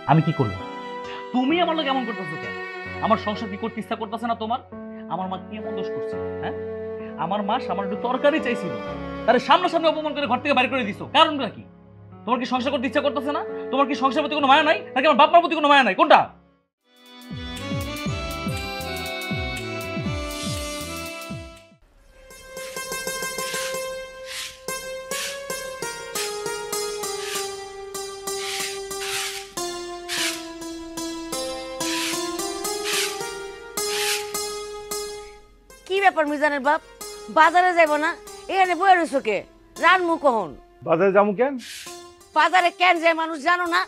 আমি কি করলাম? তুমি আমার লোক এমন করতেছো কেন? আমার সংসার কি করতে ইচ্ছা করতেছে না তোমার? আমার মা কি এমন দোষ করছে? হ্যাঁ, আমার মা সামান্য একটু তরকারি চাইছিল, তারে সামনাসামনি অপমান করে ঘর থেকে বাইরে করে দিছো, কারণটা কি? তোমার কি সংসার করতে ইচ্ছা করতেছে না? তোমার কি সংসার প্রতি কোনো মায়া নাই, নাকি আমার বাপ মার প্রতি কোনো মায়া নাই? কোনটা? কি ব্যাপার মিজানের বাপ? বাজারে যাইব না? এখানে বয়ে রইছো কে? রানমু কখন? বাজারে যাবো কেন? বাজারে কেন যায় মানুষ জানো না?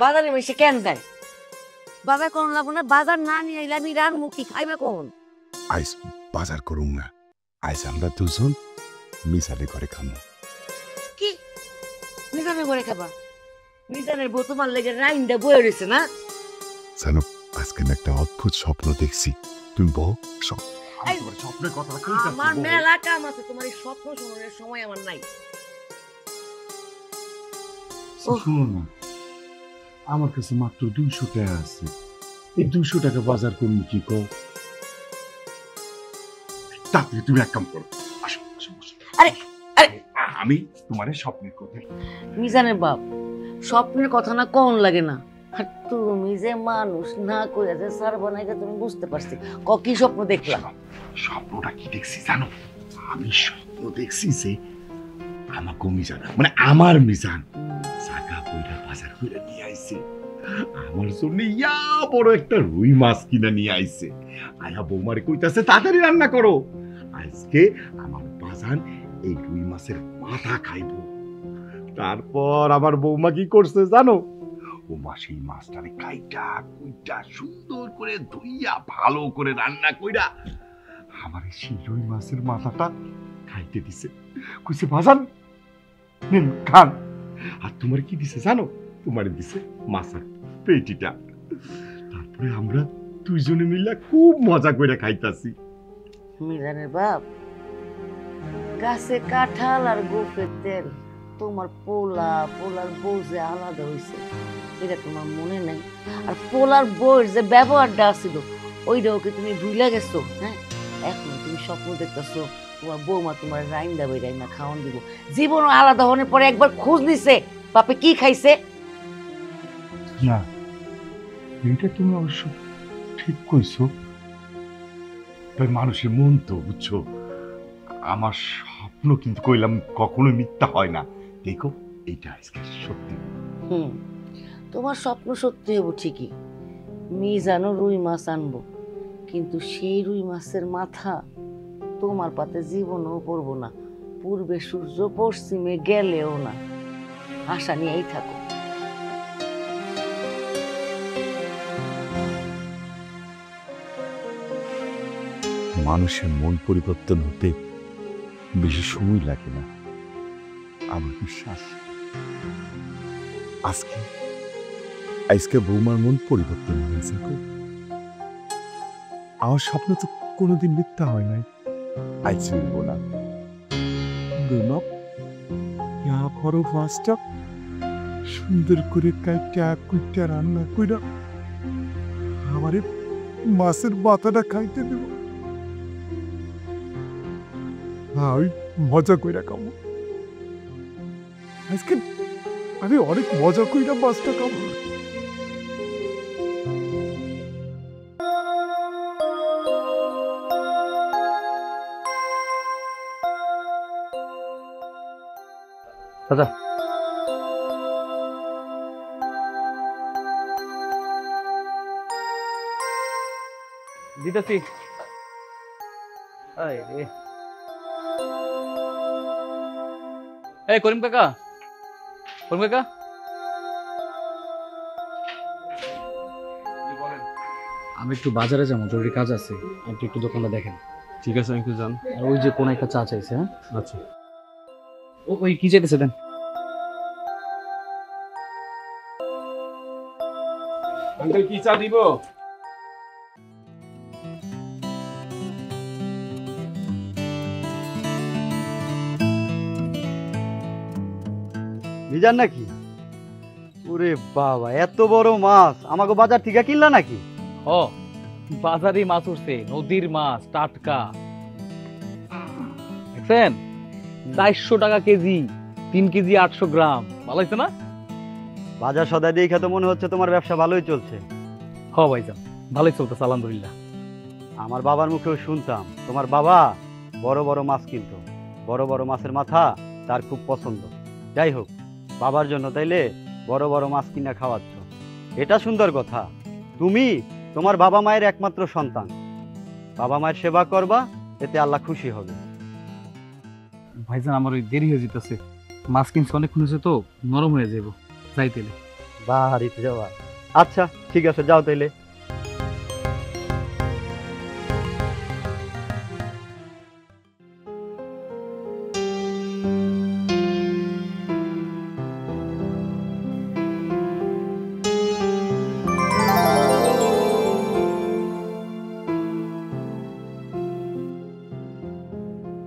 বাজারে বসে কেন যায়? বাজার কোন লাগবো না, বাজার না নিয়ে আইলে আমি রানমু কি খাইবে কখন? আইস বাজার করুম না, আইস আমরা দুজন মিশালে করে খামো। কি মিজানের ঘরে খাবা? মিজানের বউ তোমার লেগে রাইন্দা বয়ে রইছে না? জানো, আজকে না একটা অদ্ভুত স্বপ্ন দেখছি। তুমি বউ এই, স্বপ্নের কথা আমার মেলা কাম আছে, তোমার এই স্বপ্ন শোনার সময় আমার নাই। শুনো না, আমার কাছে মাত্র 200 টাকা আছে। এই 200 টাকা বাজার করবো কি কও? তাতে তুমি এক কাম করো, আসো আসো বসো। আরে আরে আমি তোমার স্বপ্নের কথা। মিজানের বাপ, স্বপ্নের কথা না কোন লাগে না। আর তুমি যে মানুষ না কইয়া যে সার বানাইতে তুমি বুঝতে পারছি। কি স্বপ্ন দেখলাম? স্বপ্নটা কি দেখছি জানো? আমি স্বপ্ন দেখছি যে আমাকে মিজান, মানে আমার মিজান চাকা কইরা বাজার কইরা নিয়ে আইছে। আমার জন্য ইয়া বড় একটা রুই মাছ কিনা নিয়ে আইছে। আয়া বৌমারে কইতাছে তাড়াতাড়ি রান্না করো, আজকে আমার বাজান এই রুই মাছের মাথা খাইবো। তারপর আমার বৌমা কি করছে জানো? ও মা সেই মাছটারে কাইটা কুইটা সুন্দর করে ধুইয়া ভালো করে রান্না কইরা আমার সেই রুই মাছের মাথাটা খাইতে দিছে। কইছে বাজান নেন খান। আর তোমার কি দিছে জানো? তোমার দিছে মাছের পেটিটা। তারপরে আমরা দুইজনে মিলে খুব মজা করে খাইতাছি। মিজানের বাপ, গাছে কাঁঠাল আর গোফের তেল, তোমার পোলার বউ যে আলাদা হইছে এটা তোমার মনে নাই? আর পোলার বউর যে ব্যবহারটা আছিল ওইটাও কি তুমি ভুলে গেছো? হ্যাঁ, এখন তুমি স্বপ্ন দেখতেছো তোমার বৌমা তোমার রাইন্দা বই রাইন্দা খাওয়ান দিব। জীবন আলাদা হওয়ার পরে একবার খোঁজ নিছে বাপে কি খাইছে? না, এটা তুমি অবশ্য ঠিক কইছো। তাই মানুষের মন তো বুঝছো। আমার স্বপ্ন কিন্তু কইলাম কখনো মিথ্যা হয় না। দেখো এইটা আজকে সত্যি। তোমার স্বপ্ন সত্যি হবো ঠিকই, মিজানো রুই মাছ আনবো, কিন্তু সেই রুই মাছের মাথা তোমার পাতে জীবনও পড়বো না, পূর্বে সূর্য পশ্চিমে গেলেও না। আশা নিয়েই থাকো। মানুষের মন পরিবর্তন হতে বেশি সময় লাগে না, আমার বিশ্বাস। আজকে আজকে বৌমার মন পরিবর্তন হয়েছে। আমার স্বপ্ন তো কোনোদিন মিথ্যা হয় নাই। আজ চলব না দুনক পরো মাছটা সুন্দর করে কাইটা কুইটা রান্না কইরা আমারে মাছের মাথাটা খাইতে দেব। ওই মজা কইরা খাবো। আজকে আমি অনেক মজা কইরা মাছটা খাবো। দাদা, দিতেছি। এই করিম কাকা, করিম কাকা, আমি একটু বাজারে যাবো, জরুরি কাজ আছে। আপনি একটু দোকানটা দেখেন। ঠিক আছে আঙ্কেল যান। আর ওই যে কোন একটা চা চাইছে। হ্যাঁ আচ্ছা ওই কি চাইতেছে দেন। আঙ্কেল কি চা দিব? মিজান নাকি? ওরে বাবা, এত বড় মাছ আমাকে বাজার থেকে কিনলা নাকি? ও বাজারে মাছ উঠছে, নদীর মাছ, টাটকা। দেখছেন 400 টাকা কেজি, 3 কেজি 800 গ্রাম। ভালো হয়েছে না? বাজার সদাই দেখে তো মনে হচ্ছে তোমার ব্যবসা ভালোই চলছে। হ ভাইজান, ভালোই চলতেছে আলহামদুলিল্লাহ। আমার বাবার মুখেও শুনতাম তোমার বাবা বড় বড় মাছ কিনতো, বড় বড় মাছের মাথা তার খুব পছন্দ। যাই হোক, বাবার জন্য তাইলে বড় বড় মাছ কিনা খাওয়াচ্ছ, এটা সুন্দর কথা। তুমি তোমার বাবা মায়ের একমাত্র সন্তান, বাবা মায়ের সেবা করবা, এতে আল্লাহ খুশি হবে। ভাইজান আমার ওই দেরি হয়ে যেতেছে, মাছ কিনছে অনেকক্ষণ হয়েছে তো, নরম হয়ে যাবো, যাইতেলে। বাড়িতে যাওয়া? আচ্ছা ঠিক আছে, যাও তাইলে।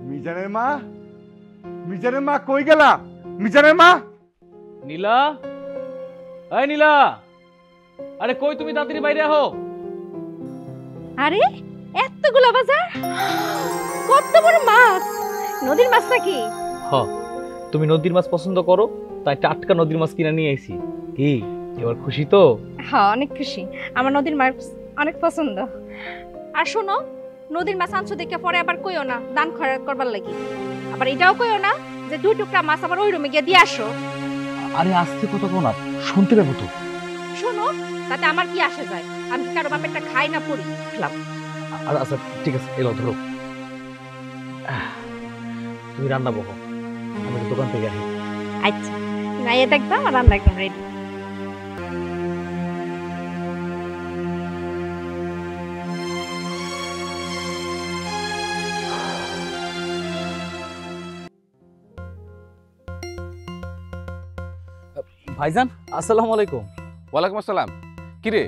মিজানের মা, মিজানের মা কই গেলা? মিজানের মা! নীলা, এই নীলা, আরে কই তুমি? তাড়াতাড়ি বাইরে আহো। আরে এতগুলা বাজার, কত বড় মাছ! নদীর মাছ নাকি? হ, তুমি নদীর মাছ পছন্দ করো, তাই টাটকা নদীর মাছ কিনে নিয়ে আইছি। কি এবার খুশি তো? হ্যাঁ অনেক খুশি, আমার নদীর মাছ অনেক পছন্দ। আর শোনো, নদীর মাছ আনছো দেখে পরে আবার কইও না দান খয়রাত করবার লাগি। আবার এটাও কইও না যে 2 টুকরা মাছ আবার ওই রুমে গিয়ে দিয়ে আসো। আরে আস্তে কথা কো না, শুনতে পাবো তো। শোনো, তাতে আমার কি আসে যায়? আমি কি কারো বাপেরটা খাই না পড়ি? খেলাম। আচ্ছা ঠিক আছে, এলো ধরো। তুমি রান্না বহো, আমি দোকান থেকে আসি। আচ্ছা, নাইয়ে দেখবা আমার রান্না একদম রেডি। ভাইজান আসসালামু আলাইকুম। ওয়ালাইকুম আসসালাম। কিরে,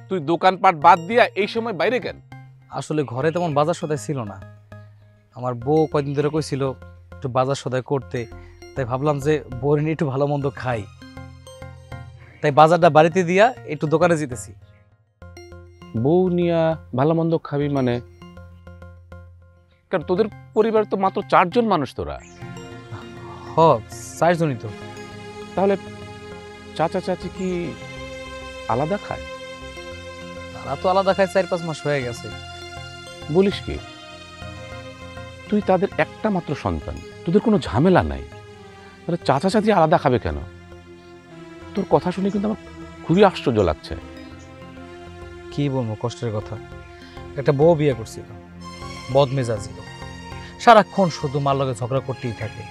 তুই দোকানপাট বাদ দিয়া এই সময় বাইরে কেন? আসলে ঘরে তেমন বাজার সদাই ছিল না, আমার বউ কয়দিন ধরে কইছিল একটু বাজার সদাই করতে, তাই ভাবলাম যে বউর নিয়ে একটু ভালো মন্দ খাই, তাই বাজারটা বাড়িতে দিয়া একটু দোকানে যেতেছি। বউ নিয়া ভালো মন্দ খাবি মানে? কারণ তোদের পরিবার তো মাত্র 4 জন মানুষ তোরা। হ 4 জনই তো। তাহলে চাচা চাচি কি আলাদা খায়? তারা তো আলাদা খায় 4-5 মাস হয়ে গেছে। বলিস কি? তুই তাদের একটা মাত্র সন্তান, তোদের কোনো ঝামেলা নাই, তাহলে চাচা চাচি আলাদা খাবে কেন? তোর কথা শুনে কিন্তু আমার খুবই আশ্চর্য লাগছে। কি বলবো কষ্টের কথা, একটা বউ বিয়ে করছিল, বদমেজাজি লোক, সারাক্ষণ শুধু মার লগে ঝগড়া করতেই থাকে।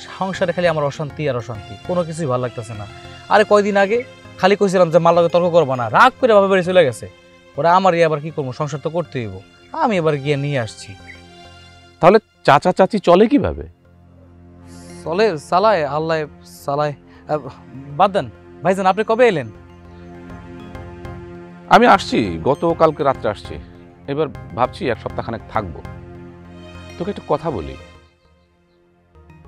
সংসারে খালি আমার অশান্তি আর অশান্তি, কোনো কিছুই ভালো লাগতেছে না। আরে কয়দিন আগে খালি কইছিলাম যে মার লগে তর্ক করবো না, রাগ করে বাবা বাড়ি চলে গেছে। ওরা আমার আবার কি করবো, সংসার তো করতে হইব, আমি এবার গিয়ে নিয়ে আসছি। তাহলে চাচা চাচি চলে কিভাবে? চলে চালায়, আল্লাহ চালায়। বাদ দেন ভাইজান, আপনি কবে এলেন? আমি আসছি, গতকালকে রাত্রে আসছি, এবার ভাবছি 1 সপ্তাহখানেক থাকবো। তোকে একটা কথা বলি,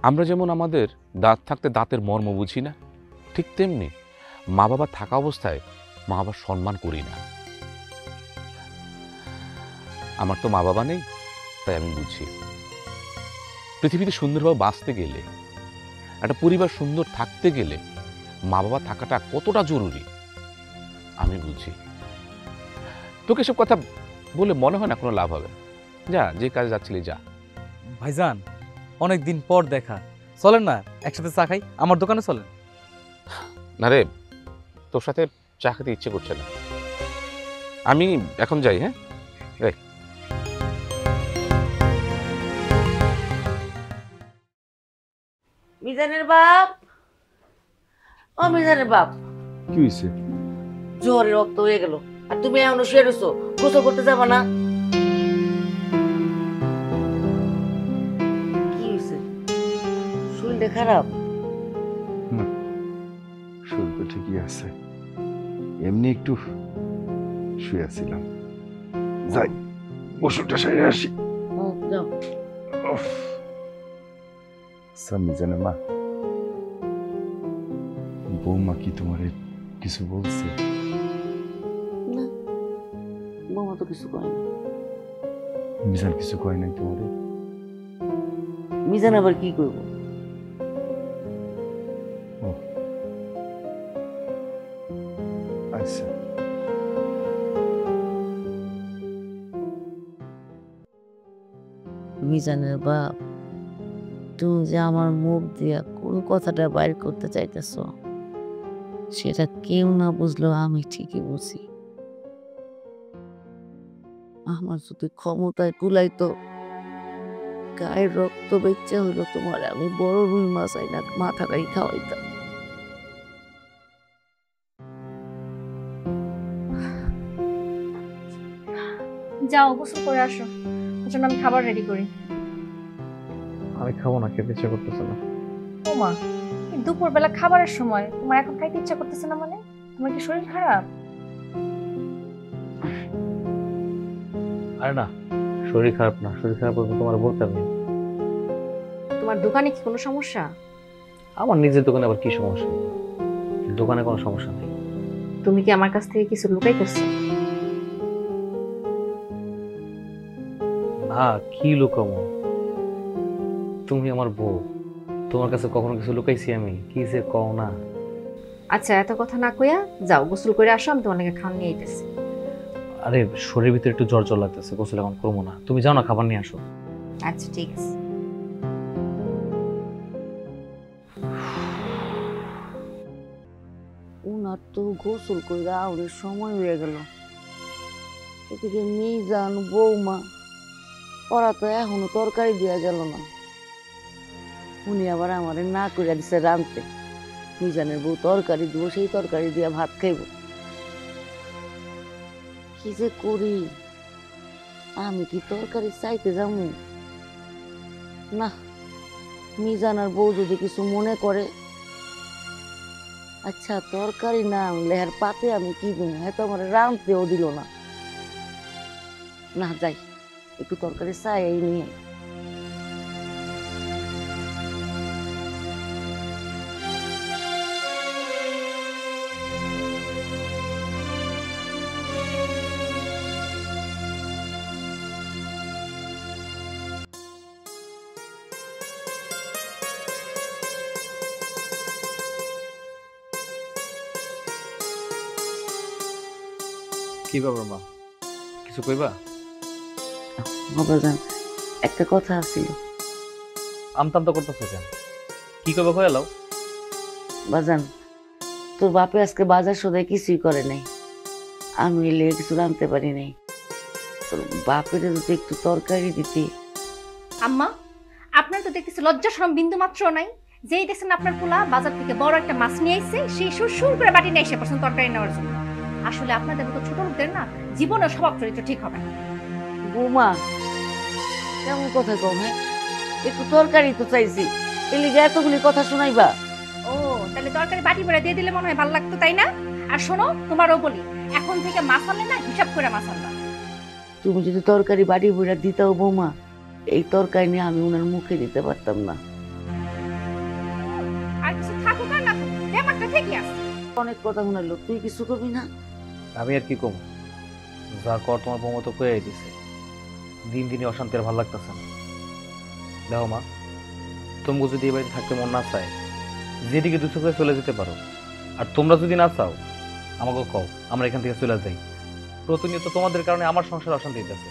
আমরা যেমন আমাদের দাঁত থাকতে দাঁতের মর্ম বুঝি না, ঠিক তেমনি মা বাবা থাকা অবস্থায় মা বাবার সম্মান করি না। আমার তো মা বাবা নেই, তাই আমি বুঝি পৃথিবীতে সুন্দরভাবে বাঁচতে গেলে, একটা পরিবার সুন্দর থাকতে গেলে মা বাবা থাকাটা কতটা জরুরি আমি বুঝি। তোকে সব কথা বলে মনে হয় না কোনো লাভ হবে। যা, যে কাজে যাচ্ছিলি যা। ভাইজান অনেক দিন পর দেখা, চলেন না একসাথে চা খাই, আমার দোকানে চলেন। না রে, তোর সাথে চা খেতে ইচ্ছে করছে না, আমি এখন যাই। হ্যাঁ রে। মিজানের বাপ, ও মিজানের বাপ, কি হয়েছে? জোরে রক্ত হয়ে গেল, আর তুমি এখনো শুয়ে রয়েছো, গোসল করতে যাবা না? কি হয়েছে? শরীরটা খারাপ? শরীর তো ঠিকই আছে, এমনি একটু শুয়ে আছিলাম। যাই ওষুধটা সেরে আসি। যাও। মিজানের মা, বৌমা কি তোমারে কিছু বলছে? না, বৌমা তো কিছু কয় না। মিজান কিছু কয় নাই তোমারে? মিজান আবার কি করব? আচ্ছা, মিজানের বাপ, তুমি যে আমার মুখ দিয়া কোন কথাটা বাইর করতে চাইতেছ, সেটা কেউ না বুঝলেও আমি ঠিকই বুঝি। আমার যদি ক্ষমতায় কুলাইতো, গায়ের রক্ত বেচা হইলো তোমার আমি বড় রুই মাছ আইনা মাথাটাই খাওয়াইতাম। যাও গোসল করে আসো, ওর জন্য আমি খাবার রেডি করি। আমি খাবো না, খেতে ইচ্ছা করতেছে না। ওমা, দুপুরবেলা খাবারের সময় তোমার এখন খাইতে ইচ্ছা করতেছে না মানে? তোমার কি শরীর খারাপ? আরে না, শরীর খারাপ না, শরীর খারাপ হবে তোমার বলতে হবে। তোমার দোকানে কি কোনো সমস্যা? আমার নিজের দোকানে আবার কি সমস্যা? দোকানে কোনো সমস্যা নেই। তুমি কি আমার কাছ থেকে কিছু লুকাইতেছো? না, কি লুকামো? তুমি আমার বউ, তোমার কাছে কখনো কিছু লুকাইছি আমি? কি যে কও না। আচ্ছা, এত কথা না কইয়া যাও গোসল করে আসো, আমি তোমাকে খাওয়া নিয়ে আইতেছি। আরে শরীরের ভিতরে একটু জ্বর জ্বর লাগতেছে, গোসল এখন করবো না। তুমি যাও না, খাবার নিয়ে আসো। আচ্ছা ঠিক আছে। উনার তো গোসল করে আউরের সময় হয়ে গেল। এদিকে মিজান, বৌমা, ওরা তো এখনো তরকারি দেওয়া গেল না। উনি আবার আমারে না করে দিছে রাঁধতে। মিজানের বউ তরকারি দিব, সেই তরকারি দিয়া ভাত খাইব। কি যে করি, আমি কি তরকারি চাইতে যাবো? না, মিজান আর বউ যদি কিছু মনে করে, আচ্ছা তরকারি না আনলে আর পাতে আমি কি দিব? হ্যাঁ, তো আমার রাঁধতেও দিল না। না যাই, একটু তরকারি চাই এই নিয়ে। কি ব্যাপার মা, কিছু কইবা? বাবাজান, একটা কথা আছিল। আমতামতা করতেছো কেন? কি কইবা কয়ে লাও। বাজান, তোর বাপে আজকে বাজার সদাই কিছুই করে নাই। আমি এলে কিছু রাঁধতে পারি নাই। তোর বাপের যদি একটু তরকারি দিতি। আম্মা, আপনার তো দেখতেছি লজ্জা শরম বিন্দু মাত্র নাই। যেই দেখছেন আপনার পোলা বাজার থেকে বড় একটা মাছ নিয়ে আইছে, সেই সুর করে বাটি নিয়ে এসে পড়ছেন তরকারি নেওয়ার জন্য। আসলে আপনাদের মতো ছোট লোকদের না জীবনের স্বভাব চরিত্র ঠিক হবে না। বৌমা, কেমন কথা কম? হ্যাঁ, একটু তরকারি তো চাইছি, এর লিগে এতগুলি কথা শোনাইবা? ও, তাহলে তরকারি বাটি ভরে দিয়ে দিলে মনে হয় ভালো লাগতো, তাই না? আর শোনো, তোমারও বলি, এখন থেকে মাছ আনলে না হিসাব করে মাছ আনবা। তুমি যদি তরকারি বাটি বইরা দিতাও বৌমা, এই তরকারি নিয়ে আমি ওনার মুখে দিতে পারতাম না। আর কিছু থাকুক আর না থাকুক, ব্যাপারটা ঠিকই আছে। অনেক কথা শোনালো, তুই কিছু করবি না? আমি আর কি কম, যা কর তোমার বৌমা তো কয়ে দিছে। দিন দিনই অশান্তি আর ভালো লাগতেছে না। দেখো মা, তুমি যদি এই বাড়িতে থাকতে মন না চায়, যেদিকে দুশো করে চলে যেতে পারো। আর তোমরা যদি না চাও, আমাকে কও, আমরা এখান থেকে চলে যাই। প্রতিনিয়ত তোমাদের কারণে আমার সংসার অশান্তি হইতেছে।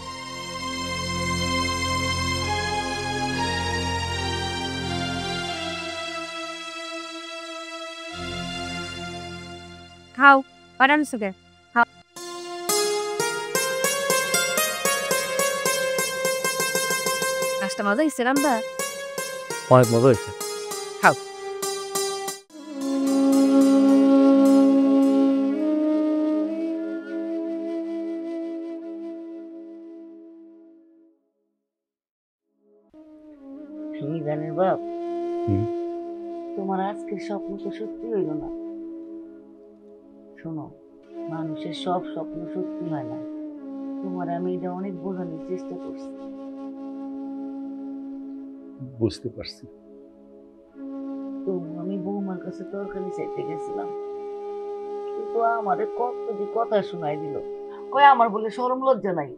খাও, বানান সুগে খাও। কাজটা মজা হয়েছে রান্দা? অনেক মজা হয়েছে। খাও। মিজানের বাপ, হুম? তোমার আজকের স্বপ্ন তো সত্যি হইল না। শোনো, মানুষের সব স্বপ্ন সত্যি হয় না। তোমার আমি এটা অনেক বোঝানোর চেষ্টা করছি। বুঝতে পারছি। তো আমি বৌমার তোমার কাছে তরকারি চাইতে গেছিলাম, কিন্তু আমারে কতটি কথা শোনাই দিল। কয় আমার বলে শরম লজ্জা নাই।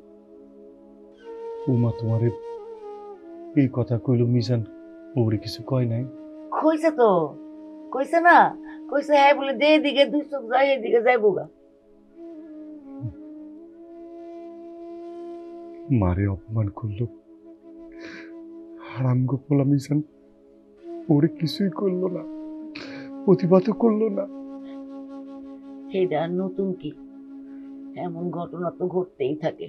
উমা তোমারে এই কথা কইল মিজান, ওরে কিছু কয় নাই? কইছে তো, কইছে না, কইছে হ্যাঁ বলে যে দিকে দুই চোখ যায় এদিকে যাইবো গা। মারে অপমান করলো, হারাম গোপলা মিজান ওরে কিছুই করলো না, প্রতিবাদও করলো না। সেইটা আর নতুন কি, এমন ঘটনা তো ঘটতেই থাকে।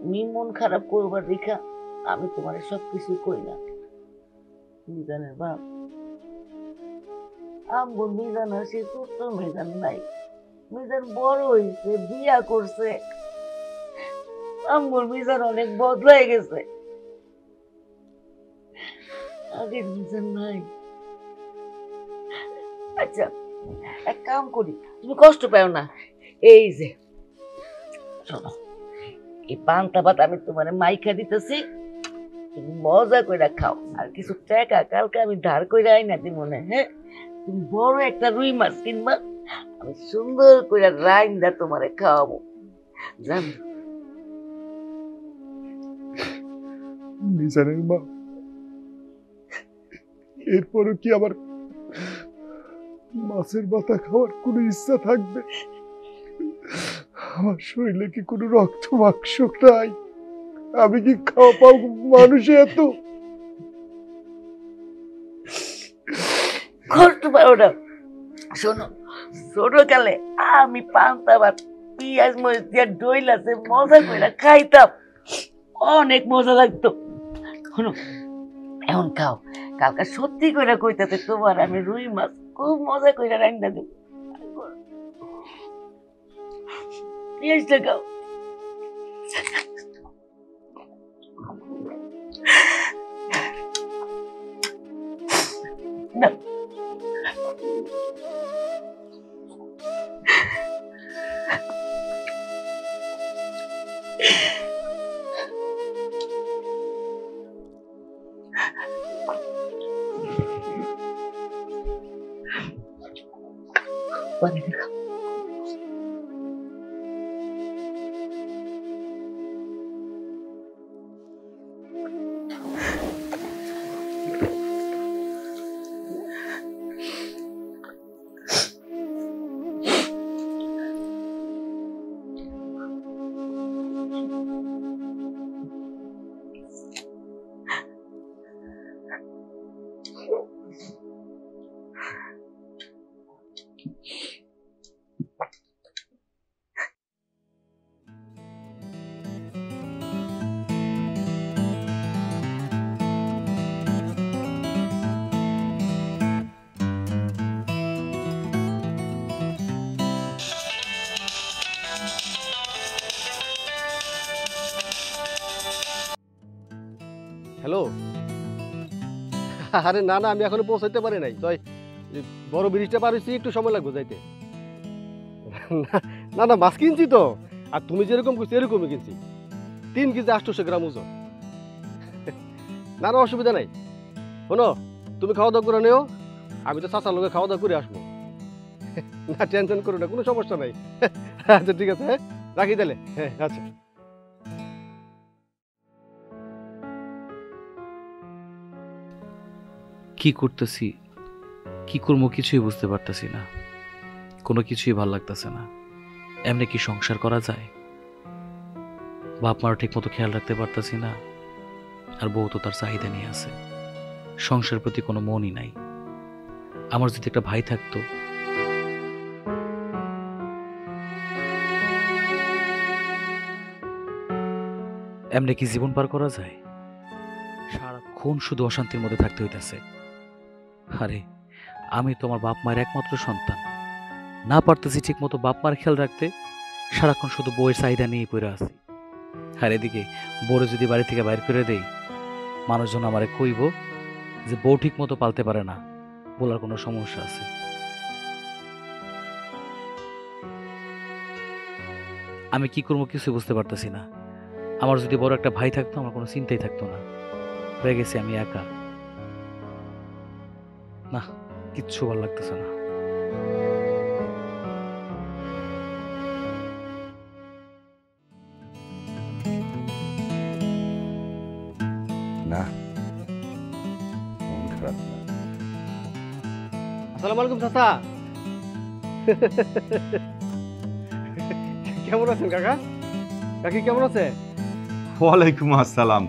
তুমি মন খারাপ করবার রেখা আমি তোমার সবকিছু কই না। মিজানের বাপ আমগো মিজান আর সে ছোট্ট মিজান নাই, মিজান বড় হয়েছে, বিয়া করছে, আমগোর মিজান অনেক বদলাই গেছে, আগের মিজান নাই। আচ্ছা এক কাম করি, তুমি কষ্ট পাও না, এই যে শোনো, এই পান্তা ভাত আমি তোমার মাইখা দিতেছি, তুমি মজা করে খাও, আর কিছু টাকা কালকে আমি ধার করে আইনা দিব মনে। হ্যাঁ, তুমি বড় একটা রুই মাছ কিনবা, আমি সুন্দর করে রাইন্দা তোমারে খাওয়াবো, জান? মিজানের মা, এরপরও কি আমার মাছের মাথা খাওয়ার কোনো ইচ্ছা থাকবে? আমার শরীরে কি কোনো রক্ত মাংস নাই? আমি কি খাওয়া পাও মানুষে এত? কষ্ট পাও না, শোনো, ছোটকালে আমি পান্তা ভাত পিঁয়াজ মরিচ দিয়ে ডইলাতে মজা করে খাইতাম, অনেক মজা লাগতো। শোনো এখন খাও, কালকে সত্যি করে কইতাতে তোমার আমি রুই মাছ খুব মজা করে রান্না দেব। পেঁয়াজটা খাও। না পানিটা খাও। হ্যালো, আরে না না, আমি এখনো পৌঁছাইতে পারি নাই, তো বড় ব্রিজটা পার হয়েছি, একটু সময় লাগবে যাইতে। না না, মাছ কিনছি তো, আর তুমি যেরকম করছো এরকমই কিনছি, 3 কেজি 800 গ্রাম ওজন। না না, অসুবিধা নাই। শোনো, তুমি খাওয়া দাওয়া করে নিও, আমি তো চাচার লোকে খাওয়া দাওয়া করে আসবো। না টেনশন করো না, কোনো সমস্যা নাই। আচ্ছা ঠিক আছে, হ্যাঁ রাখি তাহলে। হ্যাঁ আচ্ছা। কি করতেছি, কি করবো কিছুই বুঝতে পারতেছি না, কোনো কিছুই ভাল লাগতেছে না। এমনি কি সংসার করা যায়? বাপ মারও ঠিক মতো খেয়াল রাখতে পারতেছি না, আর বউ তো তার চাহিদা নিয়ে আছে, সংসারের প্রতি কোনো মনই নাই। আমার যদি একটা ভাই থাকতো, এমনি কি জীবন পার করা যায়? সারাক্ষণ শুধু অশান্তির মধ্যে থাকতে হইতেছে। আরে আমি তোমার বাপ মায়ের একমাত্র সন্তান, না পারতেছি ঠিক মতো বাপ মার খেয়াল রাখতে, সারাক্ষণ শুধু বউয়ের চাহিদা নিয়ে পড়ে আছি। আর এদিকে বউরে যদি বাড়ি থেকে বাইর করে দেই, মানুষজন আমারে কইব যে বউ ঠিক মতো পালতে পারে না, বলার কোনো সমস্যা আছে। আমি কি করবো কিছু বুঝতে পারতেছি না। আমার যদি বড় একটা ভাই থাকতো, আমার কোনো চিন্তাই থাকতো না। হয়ে গেছি আমি একা। না, কিচ্ছু ভালো লাগতেছে না। না, মন খারাপ না। আসসালামু আলাইকুম চাচা। কেমন আছেন কাকা? কাকি কেমন আছে? ওয়ালাইকুম আসসালাম।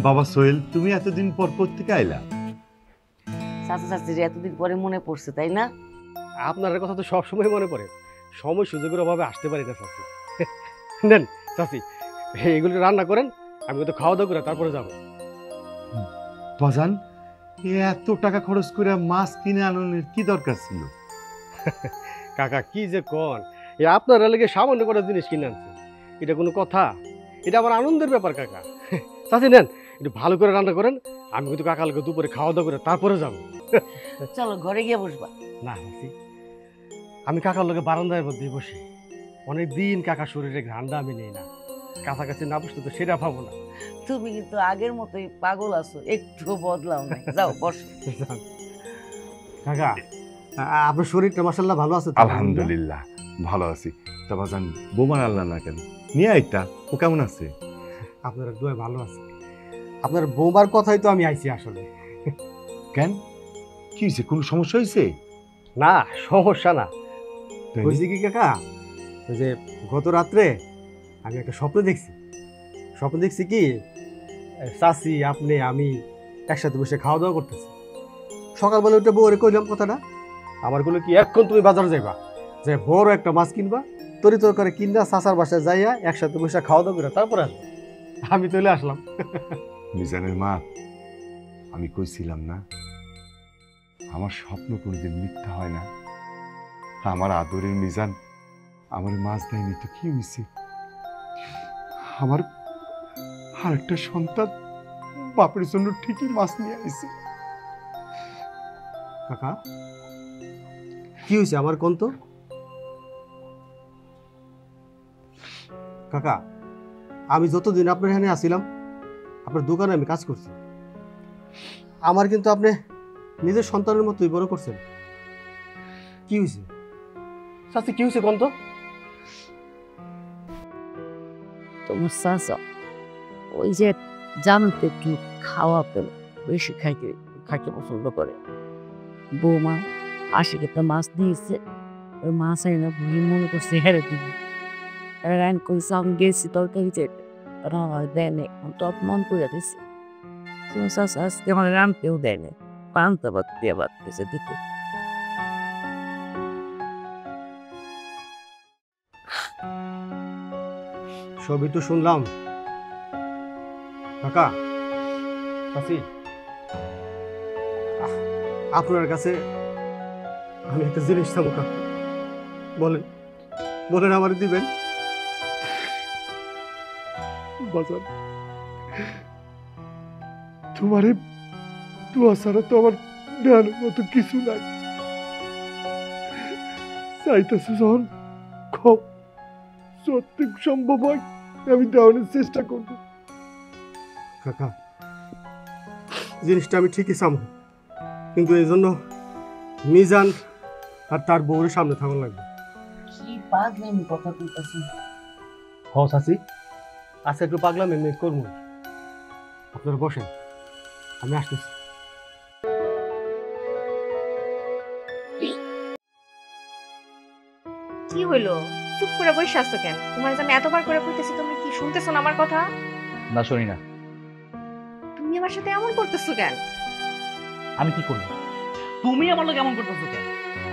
বাবা সোহেল, তুমি এতদিন পর কোত্থেকে আইলা? চাচা চাচির এতদিন পরে মনে পড়ছে, তাই না? আপনার কথা তো সবসময় মনে পড়ে, সময় সুযোগের অভাবে আসতে পারি না চাচি। নেন চাচি, এগুলো রান্না করেন, আমি তো খাওয়া দাওয়া করে তারপরে যাবো। বাজান, এত টাকা খরচ করে মাছ কিনে আনানোর কি দরকার ছিল? কাকা কি যে কন, আপনার লেগে সামান্য কটা জিনিস কিনে আনছে, এটা কোনো কথা? এটা আমার আনন্দের ব্যাপার কাকা। চাচি নেন, একটু ভালো করে রান্না করেন, আমি কিন্তু কাকালকে দুপুরে খাওয়া দাওয়া করে তারপরে যাবো। চলো ঘরে গিয়ে বসবা। না চাচি, আমি কাকার লোকে বারান্দার মধ্যেই বসি। অনেক দিন কাকার শরীরে ঘ্রাণটা আমি নেই না, কাছাকাছি না বসতে তো সেটা পাবো না। তুমি কিন্তু আগের মতোই পাগল আছো, একটু বদলাও না। যাও বসো। কাকা, আপনার শরীরটা মাশাআল্লাহ ভালো আছে তো? আলহামদুলিল্লাহ ভালো আছি। তা বাজান, বোমান আল্লাহ না কেন নিয়ে আইতা, ও কেমন আছে? আপনার দোয়া ভালো আছে। আপনার বৌমার কথাই তো আমি আইছি আসলে। কেন, কি হয়েছে? কোনো সমস্যা হয়েছে? না, সমস্যা না। তাই? হয়েছে কি কাকা, ওই যে গত রাত্রে আমি একটা স্বপ্ন দেখছি কি চাচি, আপনি, আমি একসাথে বসে খাওয়া দাওয়া করতেছি। সকালবেলা উঠে বউরে কইলাম কথাটা, আমার গুলো কি এখন তুমি বাজার যাইবা, যে বড় একটা মাছ কিনবা, তরি তরকারি কিনবা, চাচার বাসায় যাইয়া একসাথে বসে খাওয়া দাওয়া করে তারপরে আসবো। আমি চলে আসলাম। মিজানের মা, আমি কইছিলাম না আমার স্বপ্ন কোনোদিন মিথ্যা হয় না। আমার আদরের মিজান আমার মাছ দেয়নি তো কি হয়েছে? আমার আরেকটা সন্তান বাপের জন্য ঠিকই মাছ নিয়ে আইছে। কাকা কি হয়েছে আমার কোন তো? কাকা, আমি যতদিন আপনার এখানে আসছিলাম, আপনার দোকানে আমি কাজ করছি, আমার কিন্তু আপনি নিজের সন্তানের মতোই বড় করছেন। কি হয়েছে চাচি, কি হয়েছে কোন তো? তোমার চাচা ওই যে জানতে একটু খাওয়া পেল, বেশি খাইতে পছন্দ করে। বৌমা আশিকে তো মাছ দিয়েছে, ওই মাছ আইনা ভুলি মনে করছে হেরে দিবি। রান কইছে আমি গেছি তরকারি চেটে, দেয় নেই, তো অপমান করে দিছে। তোমার চাচা আজকে আমার রানতেও দেয় নেই, পান্তা ভাত দিয়ে ভাত দিয়েছে দিতে। সবই তো শুনলাম কাকা। চাচি, আপনার কাছে আমি একটা জিনিস চাবো কাকা, বলেন বলেন, আমার দিবেন? বাজার, তোমারে দোয়া ছাড়া তো আমার দেওয়ার মতো কিছু নাই। চাইতেছে যখন খুব যতটুক সম্ভব হয় আমি দেওয়ানোর চেষ্টা করবো। কাকা, জিনিসটা আমি ঠিকই চাবো, কিন্তু এই জন্য মিজান আর তার বউয়ের সামনে থাকা লাগবে। কি পাগলামি কথা কইতাছি। হ চাচি, আচ্ছা একটু পাগলাম এমনি করবো, আপনারা বসেন, আমি আসতেছি। কি হইলো? চুপ করে বসে আছো কেন? তোমার যে আমি এতবার করে কইতেছি, তুমি কি শুনতেছো না আমার কথা? না, শুনি না। তুমি আমার সাথে এমন করতেছো কেন? আমি কি করবো? তুমি আমার লোক এমন করতেছো কেন?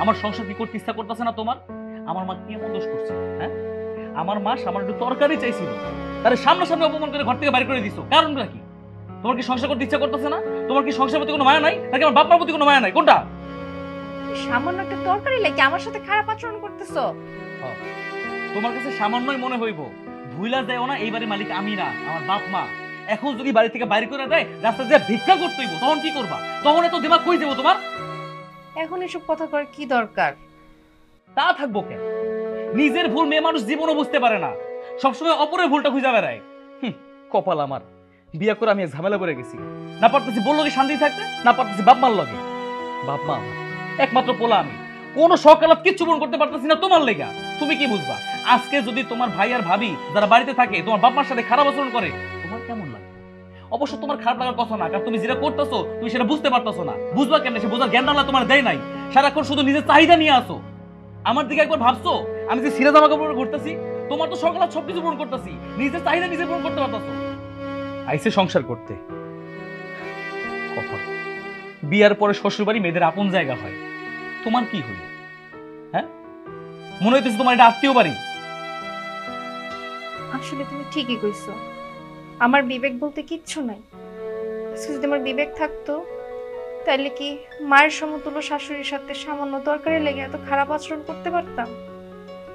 আমার সংসার কি করতে ইচ্ছা করতেছে না তোমার? আমার মা কি এমন দোষ করছে? হ্যাঁ, আমার মা আমার একটু তরকারি চাইছিল, তার সামনাসামনি অপমান করে ঘর থেকে বাইরে করে দিছো। কারণটা কি? তোমার কি সংসার করতে ইচ্ছা করতেছে না? তোমার কি সংসারের প্রতি কোনো মায়া নাই, নাকি আমার বাপ মার প্রতি কোনো মায়া নাই? কোনটা? সামান্য একটা তরকারি লেগে আমার সাথে খারাপ আচরণ করতেছো? তোমার কাছে সামান্যই মনে হইব, ভুইলা যায়ও না এই বাড়ির মালিক আমি না, আমার বাপ মা। এখন যদি বাড়ি থেকে বাইরে করে দেয়, রাস্তা দিয়ে ভিক্ষা করতে হইব, তখন কি করবা? তখন এত দিমাগ কই যাবো তোমার? এখন এসব কথা করার কি দরকার? তা থাকবো কেন? নিজের ভুল মেয়ে মানুষ জীবনও বুঝতে পারে না, সবসময় অপরের ভুলটা খুঁজে বেড়ায়। কপাল আমার, বিয়ে করে আমি ঝামেলা করে গেছি। না পারতেছি বললো কি শান্তি থাকতে, না পারতেছি বাপ মার লগে। বাপ মা আমার, একমাত্র পোলা আমি, কোনো সকালত কিচ্ছু পূরণ করতে পারতেছি না তোমার লেগা। তুমি কি বুঝবা আজকে যদি তোমার ভাই আর ভাবি যারা বাড়িতে থাকে তোমার বাপ মার সাথে খারাপ আচরণ করে তোমার কেমন লাগে? অবশ্য তোমার খারাপ লাগার কথা না, কারণ তুমি যেটা করতেছো তুমি সেটা বুঝতে পারতেছো না। বুঝবা কেমনে? সে বোঝার জ্ঞান আল্লাহ তোমার দেয় নাই। সারাক্ষণ শুধু নিজের চাহিদা নিয়ে আসো। আমার দিকে একবার ভাবছো আমি যে সিরা জামা কাপড় ঘুরতেছি, তোমার তো সকালে সবকিছু পূরণ করতেছি, নিজের চাহিদা নিজে পূরণ করতে পারতেছো। আইসে সংসার করতে, কখন বিয়ার পরে শ্বশুর বাড়ি মেয়েদের আপন জায়গা হয়, তোমার কি হইল? হ্যাঁ, মনে হইতেছে তোমার এটা আত্মীয় বাড়ি। আসলে তুমি ঠিকই কইছো, আমার বিবেক বলতে কিচ্ছু নাই। আজকে যদি আমার বিবেক থাকতো তাইলে কি মায়ের সমতুল্য শাশুড়ির সাথে সামান্য তরকারি লেগে এত খারাপ আচরণ করতে পারতাম?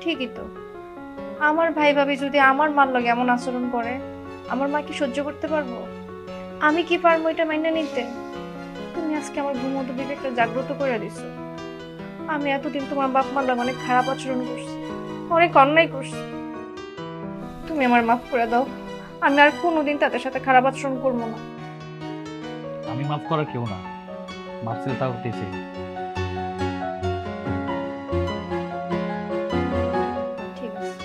ঠিকই তো, আমার ভাই ভাবি যদি আমার মার লগে এমন আচরণ করে আমার মা কি সহ্য করতে পারবো? আমি কি পারবো এটা মাইনা নিতে? তুমি আজকে আমার ঘুমন্ত বিবেকটা জাগ্রত করে দিছো। আমি এতদিন তোমার বাপ মার লগে অনেক খারাপ আচরণ করছি, অনেক অন্যায় করছি। তুমি আমার মাফ করে দাও, আমি আর কোনোদিন তাদের সাথে খারাপ আচরণ করবো না। আমি মাফ করার কেউ না, মাফ ছিল তা করতেছে। ঠিক আছে।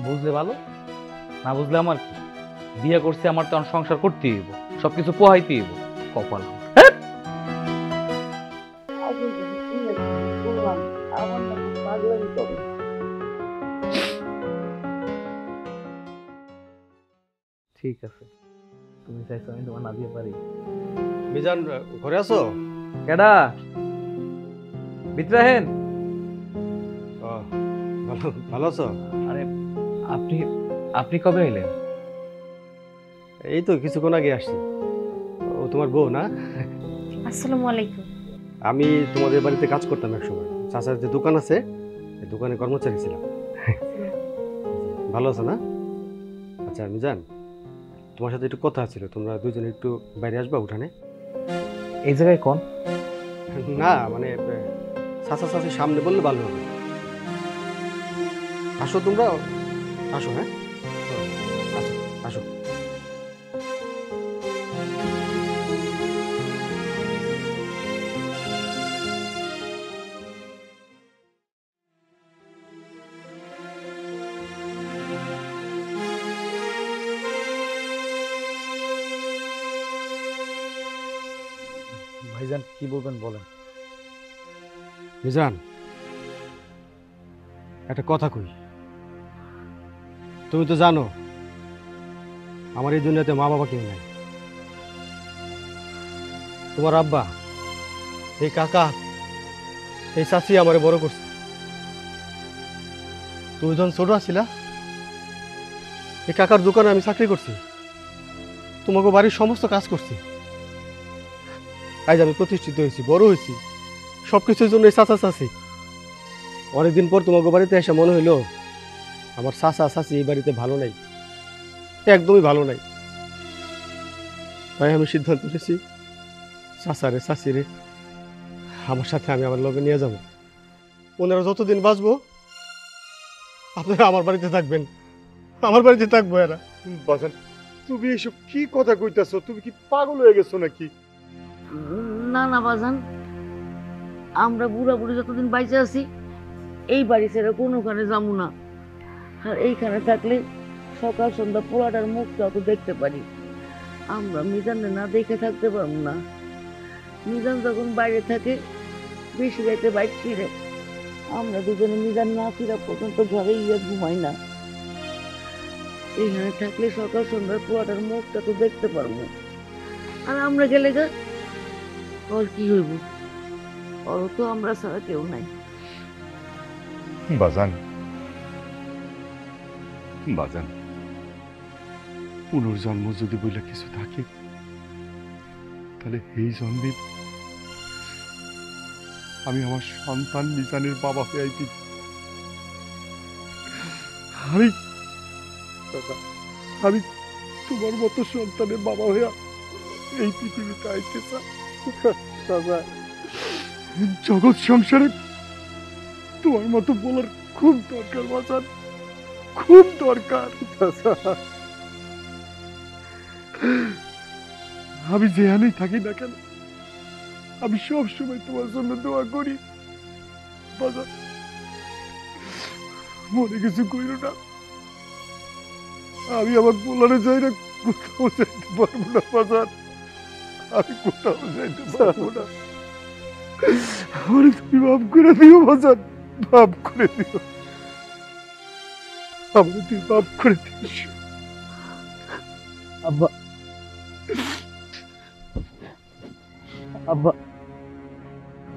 বুঝলে ভালো, না বুঝলে আমার কি? বিয়ে করছে আমার তো সংসার করতেই হইব, সবকিছু পোহাইতেই হইব। কপাল ঠিক আছে, তুমি চাইছো আমি তোমার না দিয়ে পারি? মিজান ঘরে আছো? কেডা বিদ্রাহেন? ভালো ভালো আছো? আরে আপনি আপনি কবে এলেন? এই তো কিছুক্ষণ আগে আসছি। ও তোমার বউ না? আসসালামু আলাইকুম। আমি তোমাদের বাড়িতে কাজ করতাম একসময়, চাচার যে দোকান আছে এই দোকানে কর্মচারী ছিলাম। ভালো আছো না? আচ্ছা মিজান, তোমার সাথে একটু কথা ছিল, তোমরা দুজনে একটু বাইরে আসবা উঠানে? এই জায়গায় কোন? না মানে চাচা চাচির সামনে বললে ভালো হবে। আসো তোমরা, আসো। হ্যাঁ আচ্ছা আসো। ভাইজান কি বলবেন বলেন। মিজান একটা কথা কই, তুমি তো জানো আমার এই দুনিয়াতে মা বাবা কেউ নাই। তোমার আব্বা, এই কাকা, এই চাচি আমারে বড় করছে। তুমি যখন ছোট আছিলা এই কাকার দোকানে আমি চাকরি করছি, তোমাকে বাড়ির সমস্ত কাজ করছি। আজ আমি প্রতিষ্ঠিত হয়েছি, বড় হয়েছি, সবকিছুর জন্য এই চাচা চাচি। অনেকদিন পর তোমাকে বাড়িতে এসে মনে হইলো আমার চাচা চাচি এই বাড়িতে ভালো নাই, একদমই ভালো নাই। তাই আমি সিদ্ধান্ত নিয়েছি চাচারে চাচিরে আমার সাথে আমি আমার লগে নিয়ে যাব। ওনারা যতদিন বাঁচবো আপনারা আমার বাড়িতে থাকবেন, আমার বাড়িতে থাকবো এরা। বাজান তুমি এসব কি কথা কইতাছো? তুমি কি পাগল হয়ে গেছো নাকি? না না বাজান, আমরা বুড়া বুড়ি যতদিন বাইচে আছি এই বাড়ি ছেড়ে কোনোখানে যাবো না। আর এইখানে থাকলে সকাল সন্ধ্যা পোলাটার মুখটাও তো দেখতে পারি। আমরা মিজানে না দেখে থাকতে পারবো না। মিজান যখন বাইরে থাকে বেশি রাতে বাইরে ফিরে, আমরা দুজনে মিজান না ফিরা পর্যন্ত ঘরে গিয়ে ঘুমাই না। এইখানে থাকলে সকাল সন্ধ্যার পোলাটার মুখটা তো দেখতে পারবো। আর আমরা গেলে গা ওর কি হইব? ওর তো আমরা ছাড়া কেউ নাই। বাজান বাজান, পুনর্জন্ম যদি বলে কিছু থাকে তাহলে এই জন্মে আমি আমার সন্তান মিজানের বাবা হয়ে আইতি। আমি তোমার মতো সন্তানের বাবা হইয়া এই পৃথিবীতে আইতে চাই। জগৎ সংসারে তোমার মতো বলার খুব দরকার বাজান, খুব দরকার। আমি যেখানেই থাকি না কেন, আমি সব সময় তোমার জন্য দোয়া করি। বাজার মনে কিছু কইরো না, আমি আমার পোলারে যাই না, কোথাও যাইতে পারবো না বাজার, আমি কোথাও যাইতে পারবো না। আমার তুমি মাফ করে দিও বাজার, মাফ করে দিও, আমার তুই মাফ করে দিস। আব্বা আব্বা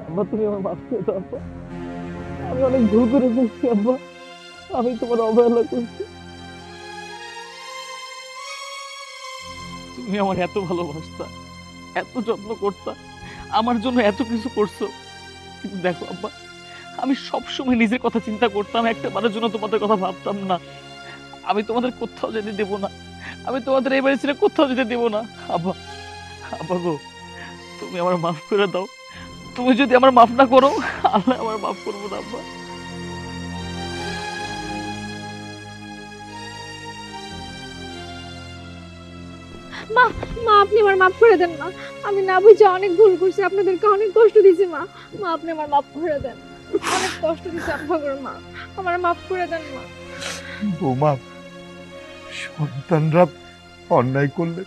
আব্বা তুমি আমার মাফ করে দাও আব্বা, আমি অনেক ভুল করে ফেলছি আব্বা, আমি তোমার অবহেলা করছি। তুমি আমার এত ভালোবাসতা, এত যত্ন করতা, আমার জন্য এত কিছু করছো, কিন্তু দেখো আব্বা, আমি সবসময় নিজের কথা চিন্তা করতাম, একটা বারের জন্য তোমাদের কথা ভাবতাম না। আমি তোমাদের কোথাও যেতে দেব না, আমি তোমাদের এই বাড়ি ছেড়ে কোথাও যেতে দেব না। আব্বা আব্বা গো, তুমি আমার মাফ করে দাও, তুমি যদি আমার মাফ না করো, আল্লাহ আমার মাফ করবো না আব্বা। মা মা আপনি আমার মাফ করে দেন মা, আমি না বুঝে অনেক ভুল করছি, আপনাদেরকে অনেক কষ্ট দিয়েছি মা, মা আপনি আমার মাফ করে দেন, অনেক কষ্ট দিয়েছি আপনাদের মা, আমার মাফ করে দেন মা। বৌমা, সন্তানরা অন্যায় করলে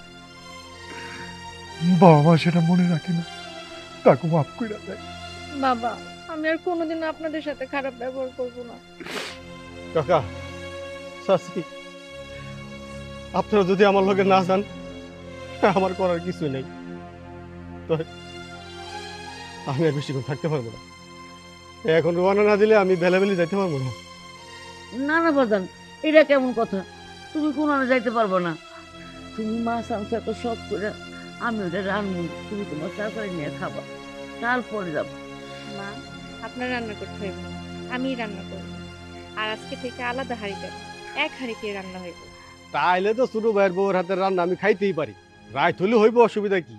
বাবা মা সেটা মনে রাখে না, তাকে মাফ করে দেয়। বাবা আমি আর কোনোদিন আপনাদের সাথে খারাপ ব্যবহার করব না। কাকা, শাস্ত্রী, আপনারা যদি আমার লগে না যান, আমার করার কিছুই নেই, তো আমি আর বেশিক্ষণ থাকতে পারবো না। এখন রোয়ানা না দিলে আমি বেলাবেলি যাইতে পারবো না। না না বাজান, এটা কেমন কথা? তুমি কোনো যাইতে পারবো না। তুমি মাছ আনছো এত শখ করে, আমি ওটা রান্না, তুমি তোমার চাকরি নিয়ে খাবা, তারপরে যাবো। মা আপনার রান্না করতে হইব না, আমিই রান্না করব, আর আজকে থেকে আলাদা হাঁড়ি দেবো, এক হাঁড়িতে রান্না হইব। তাইলে তো ছোট ভাইয়ের বউর হাতের রান্না আমি খাইতেই পারি, রায় হলে হইব, অসুবিধা কি?